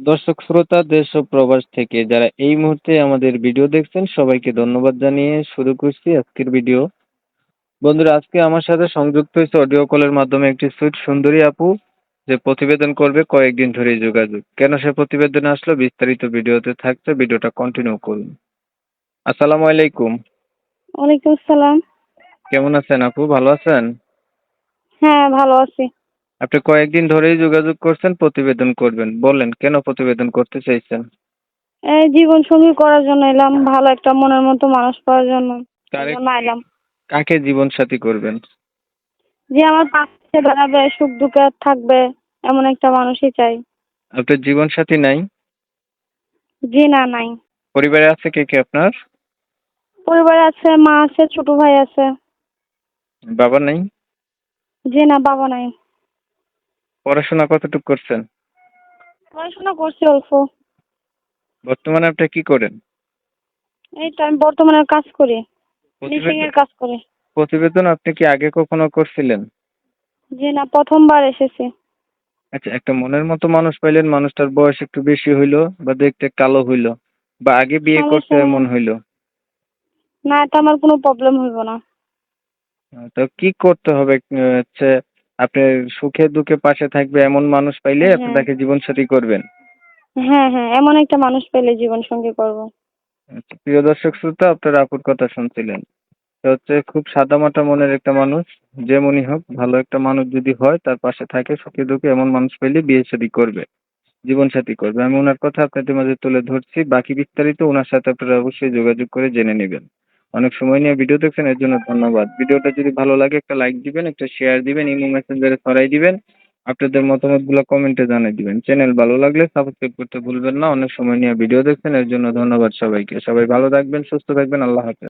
দর্শক শ্রোতা দেশ ও প্রবাস থেকে যারা এই মুহূর্তে আমাদের ভিডিও দেখছেন সবাইকে ধন্যবাদ জানিয়ে শুরু করছি আজকের ভিডিও। বন্ধুরা, আজকে আমার সাথে সংযুক্ত হয়েছে অডিও কলের মাধ্যমে একটি সুইট সুন্দরী আপু, যে প্রতিবেদন করবে কয়েকদিন ধরেই যোগাযোগ। কেন সে প্রতিবেদনে আসলো বিস্তারিত ভিডিওতে থাকছে, ভিডিওটা কন্টিনিউ করুন। আসসালামু আলাইকুম। ওয়ালাইকুম আসসালাম। কেমন আছেন আপু, ভালো আছেন? হ্যাঁ, ভালো আছি। আপনি কয়েকদিন ধরেই যোগাযোগ করছেন প্রতিবেদন করবেন, বলেন কেন প্রতিবেদন করতে চাইছেন? এই জীবন সঙ্গী করার জন্য এলাম, ভালো একটা মনের মতো মানুষ পাওয়ার জন্য। এই কারে জন্য এলাম। কাকে জীবন সাথী করবেন? যে আমার পাশে দাঁড়াবে, সুখ দুঃখে থাকবে, এমন একটা মানুষই চাই। আপনার জীবন সাথী নাই? জি না, নাই। পরিবারে আছে কে কে আপনার? পরিবারে আছে, মা আছে, ছোট ভাই আছে। বাবা নাই? জি না, বাবা নাই। পড়াশোনা কতটুকু করছেন? পড়াশোনা করছি অল্প। বর্তমানে আপনি কি করেন? এই তো আমি বর্তমানে কাজ করি, ফিনিশিং প্রতিবেদন এর কাজ করি। প্রতিবেদন আপনি কি আগে কখনো করছিলেন? জি না, প্রথমবার এসেছি। আচ্ছা, একটা মনের মতো মানুষ পাইলেন, মানুষটার বয়স একটু বেশি হইলো বা দেখতে কালো হইলো বা আগে বিয়ে করতে সমস্যা নেই। এমন হইলো, না, এটা আমার কোনো প্রবলেম হইব না। তো কি করতে হবে? হচ্ছে আপনার সুখে দুঃখে পাশে থাকবে এমন মানুষ পাইলে আপনি হ্যাঁ, তাকে জীবন সাথী করবেন। হ্যাঁ, হ্যাঁ, এমন একটা মানুষ পেলে জীবন সঙ্গী করব। আচ্ছা, প্রিয় দর্শক শ্রোতা, আপনার আপুর কথা শুনছিলেন। সে হচ্ছে খুব সাদামাটা মনের একটা মানুষ। যেমনই হোক, ভালো একটা মানুষ যদি হয় তার পাশে থাকে সুখে দুঃখে, এমন মানুষ পেলে বিয়ে শাদী করবে, জীবন সাথী করবে। আমি ওনার কথা আপনাদের মাঝে তুলে ধরছি, বাকি বিস্তারিত ওনার সাথে আপনারা অবশ্যই যোগাযোগ করে জেনে নেবেন। অনেক সময় নিয়ে ভিডিও দেখছেন, এর জন্য ধন্যবাদ। ভিডিওটা যদি ভালো লাগে একটা লাইক দিবেন, একটা শেয়ার দিবেন, ইমো মেসেঞ্জারে ছড়াই দিবেন। আপনাদের মতামত গুলো কমেন্টে জানিয়ে দিবেন। চ্যানেল ভালো লাগলে সাবস্ক্রাইব করতে ভুলবেন না। অনেক সময় নিয়ে ভিডিও দেখছেন, এর জন্য ধন্যবাদ সবাইকে। সবাই ভালো থাকবেন, সুস্থ থাকবেন। আল্লাহ হাফেজ।